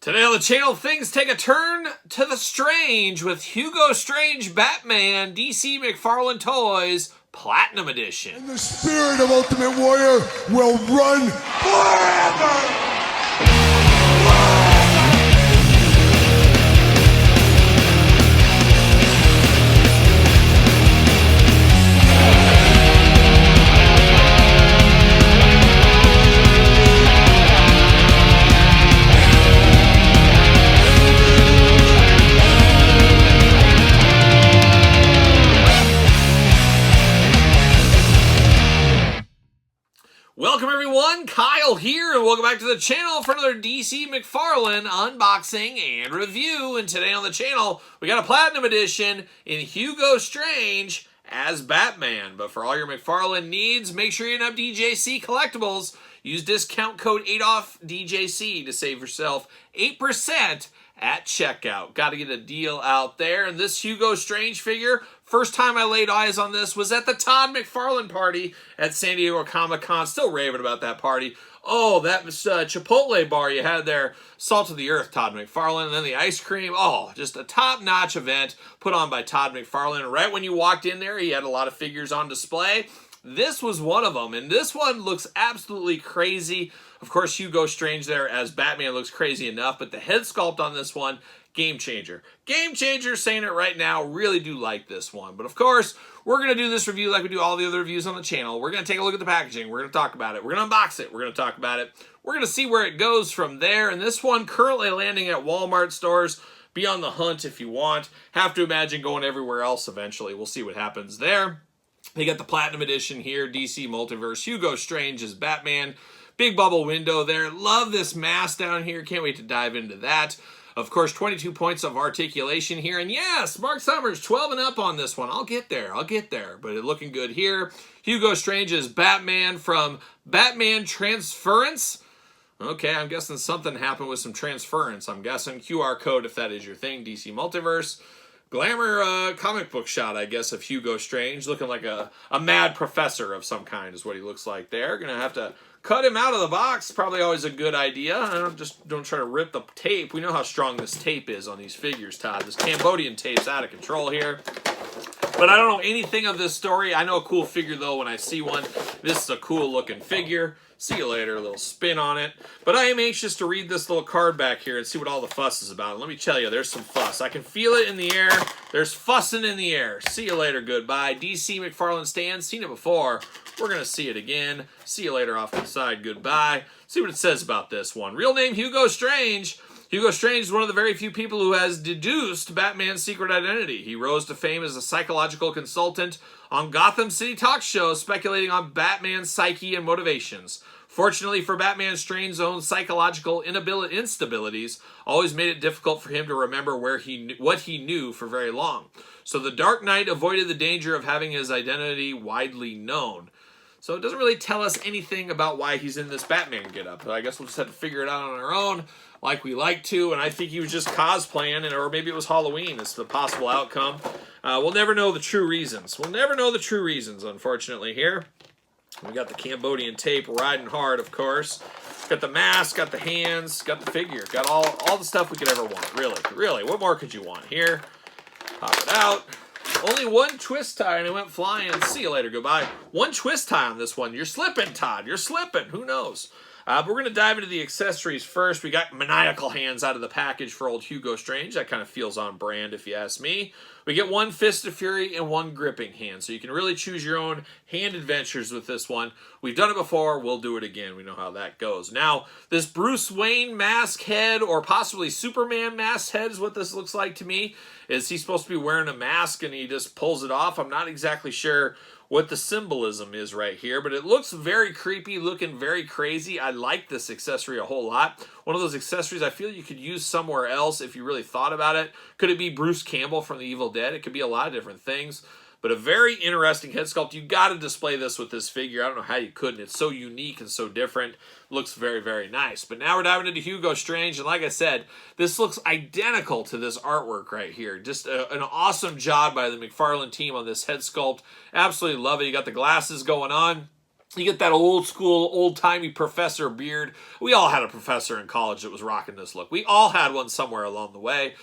Today on the channel, things take a turn to the strange with Hugo Strange Batman DC McFarlane Toys Platinum Edition. And the spirit of Ultimate Warrior will run forever! Welcome everyone, Kyle here, and welcome back to the channel for another DC McFarlane unboxing and review. And today on the channel, we got a Platinum Edition in Hugo Strange as Batman. But for all your McFarlane needs, make sure you hit up DJC Collectibles. Use discount code ADOFFDJC to save yourself 8% at checkout. Got to get a deal out there. And this Hugo Strange figure, first time I laid eyes on this was at the Todd McFarlane party at San Diego Comic-Con. Still raving about that party. Oh, that was Chipotle bar you had there. Salt of the Earth, Todd McFarlane. And then the ice cream. Oh, just a top-notch event put on by Todd McFarlane. Right when you walked in there, he had a lot of figures on display. This was one of them, and this one looks absolutely crazy. Of course, Hugo Strange there as Batman looks crazy enough, but the head sculpt on this one, game changer. Game changer, saying it right now, really do like this one. But of course, we're going to do this review like we do all the other reviews on the channel. We're going to take a look at the packaging. We're going to talk about it. We're going to unbox it. We're going to talk about it. We're going to see where it goes from there. And this one currently landing at Walmart stores. Be on the hunt if you want. Have to imagine going everywhere else eventually. We'll see what happens there. They got the Platinum Edition here, DC Multiverse, Hugo Strange as Batman. Big bubble window there. Love this mask down here. Can't wait to dive into that. Of course, 22 points of articulation here. And yes, Mark Summers, 12 and up on this one. I'll get there. But it looking good here. Hugo Strange as Batman from Batman Transference. Okay, I'm guessing something happened with some transference. I'm guessing QR code if that is your thing, DC Multiverse. Glamour comic book shot, I guess, of Hugo Strange. Looking like a mad professor of some kind is what he looks like there. Gonna have to cut him out of the box. Probably always a good idea. Don't try to rip the tape. We know how strong this tape is on these figures, Todd. This Cambodian tape's out of control here. But I don't know anything of this story. I know a cool figure, though, when I see one. This is a cool-looking figure. See you later, a little spin on it. But I am anxious to read this little card back here and see what all the fuss is about. And let me tell you, there's some fuss. I can feel it in the air. There's fussing in the air. See you later, goodbye. DC McFarlane stands. Seen it before. We're going to see it again. See you later off to the side, goodbye. See what it says about this one. Real name, Hugo Strange. Hugo Strange is one of the very few people who has deduced Batman's secret identity. He rose to fame as a psychological consultant on Gotham City talk shows, speculating on Batman's psyche and motivations. Fortunately for Batman, Strange's own psychological instabilities always made it difficult for him to remember what he knew for very long. So the Dark Knight avoided the danger of having his identity widely known. So it doesn't really tell us anything about why he's in this Batman getup. I guess we'll just have to figure it out on our own, like we like to. And I think he was just cosplaying, or maybe it was Halloween. It's the possible outcome. We'll never know the true reasons. Unfortunately, here. We got the Cambodian tape riding hard, of course. Got the mask, got the hands, got the figure. Got all the stuff we could ever want. Really. What more could you want? Here. Pop it out. Only one twist tie and it went flying. See you later. Goodbye. One twist tie on this one. You're slipping, Todd. You're slipping. Who knows? But we're going to dive into the accessories first. We got maniacal hands out of the package for old Hugo Strange. That kind of feels on brand if you ask me. We get one Fist of Fury and one gripping hand. So you can really choose your own hand adventures with this one. We've done it before. We'll do it again. We know how that goes. Now, this Bruce Wayne mask head or possibly Superman mask head is what this looks like to me. Is he supposed to be wearing a mask and he just pulls it off? I'm not exactly sure what the symbolism is right here, but it looks very creepy, looking very crazy. I like this accessory a whole lot. One of those accessories I feel you could use somewhere else if you really thought about it. Could it be Bruce Campbell from The Evil Dead? It could be a lot of different things. But a very interesting head sculpt. You got to display this with this figure. I don't know how you couldn't. It's so unique and so different. Looks very, very nice. But now we're diving into Hugo Strange. And like I said, this looks identical to this artwork right here. Just an awesome job by the McFarlane team on this head sculpt. Absolutely love it. You got the glasses going on. You get that old school, old-timey professor beard. We all had a professor in college that was rocking this look. We all had one somewhere along the way.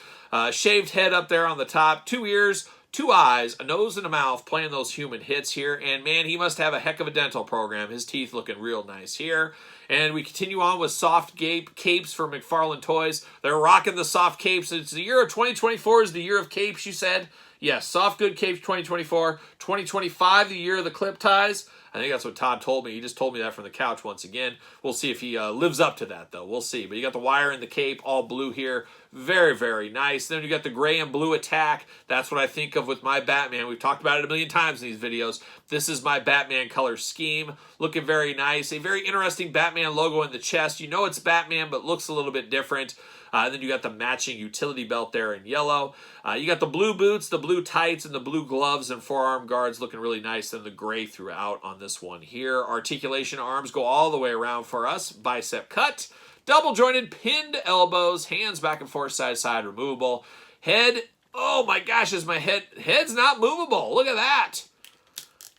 Shaved head up there on the top, 2 ears, 2 eyes, a nose and a mouth, playing those human hits here. And man, he must have a heck of a dental program. His teeth looking real nice here. And we continue on with soft capes for McFarlane Toys. They're rocking the soft capes. It's the year of 2024 is the year of capes, you said? Yes, soft good capes 2024. 2025, the year of the clip ties. I think that's what Todd told me. He just told me that from the couch once again. We'll see if he lives up to that, though. We'll see. But you got the wire and the cape, all blue here. Very, very nice. Then you got the gray and blue attack. That's what I think of with my Batman. We've talked about it a million times in these videos. This is my Batman color scheme. Looking very nice. A very interesting Batman logo in the chest. You know it's Batman, but looks a little bit different. And then you got the matching utility belt there in yellow. You got the blue boots, the blue tights, and the blue gloves and forearm guards looking really nice. Then the gray throughout on this one here. Articulation arms go all the way around for us. Bicep cut. Double jointed pinned elbows. Hands back and forth, side to side, removable. Head. Oh my gosh, is my head's not movable. Look at that.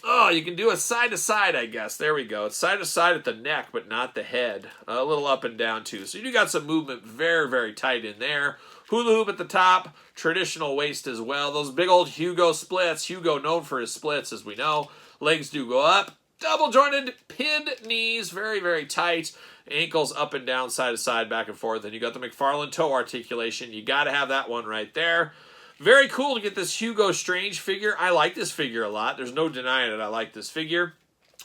Oh, you can do a side to side, I guess. There we go. It's side to side at the neck, but not the head. A little up and down, too. So you got some movement very, very tight in there. Hula hoop at the top. Traditional waist as well. Those big old Hugo splits. Hugo known for his splits, as we know. Legs do go up. Double jointed pinned knees. Very, very tight. Ankles up and down, side to side, back and forth. And you got the McFarlane toe articulation. You got to have that one right there. Very cool to get this Hugo Strange figure. I like this figure a lot. There's no denying it. I like this figure.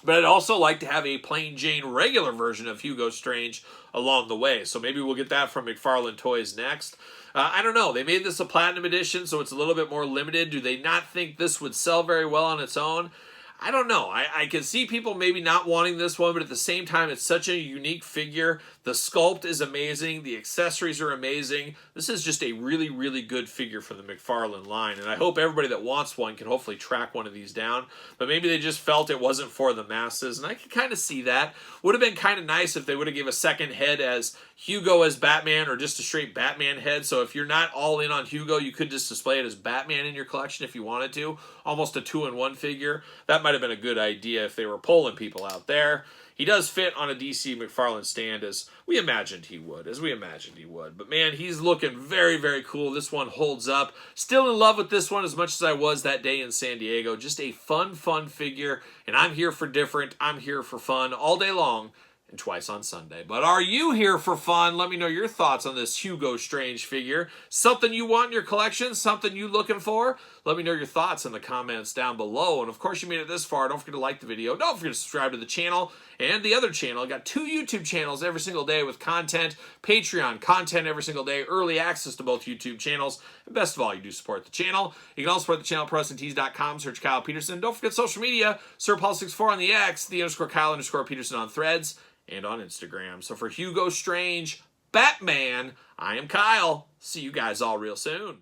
But I'd also like to have a plain Jane regular version of Hugo Strange along the way. So maybe we'll get that from McFarlane Toys next. I don't know. They made this a platinum edition, so it's a little bit more limited. Do they not think this would sell very well on its own? I don't know. I can see people maybe not wanting this one, but at the same time, it's such a unique figure. The sculpt is amazing. The accessories are amazing. This is just a really, really good figure from the McFarlane line, and I hope everybody that wants one can hopefully track one of these down, but maybe they just felt it wasn't for the masses, and I can kind of see that. Would have been kind of nice if they would have given a second head as Hugo as Batman or just a straight Batman head, so if you're not all in on Hugo, you could just display it as Batman in your collection if you wanted to. Almost a 2-in-1 figure. That might have been a good idea if they were polling people out there. He does fit on a DC McFarlane stand as we imagined he would. But man, he's looking very, very cool. This one holds up. Still in love with this one as much as I was that day in San Diego. Just a fun figure. And I'm here for different. I'm here for fun all day long. And twice on Sunday. But are you here for fun? Let me know your thoughts on this Hugo Strange figure. Something you want in your collection? Something you looking for? Let me know your thoughts in the comments down below. And of course, you made it this far. Don't forget to like the video. Don't forget to subscribe to the channel and the other channel. I got 2 YouTube channels every single day with content. Patreon content every single day. Early access to both YouTube channels. And best of all, you do support the channel. You can also support the channel at ProStees.com. Search Kyle Peterson. Don't forget social media. SirPaul64 on the X. The _Kyle_Peterson on Threads. And on Instagram. So for Hugo Strange, Batman, I am Kyle. See you guys all real soon.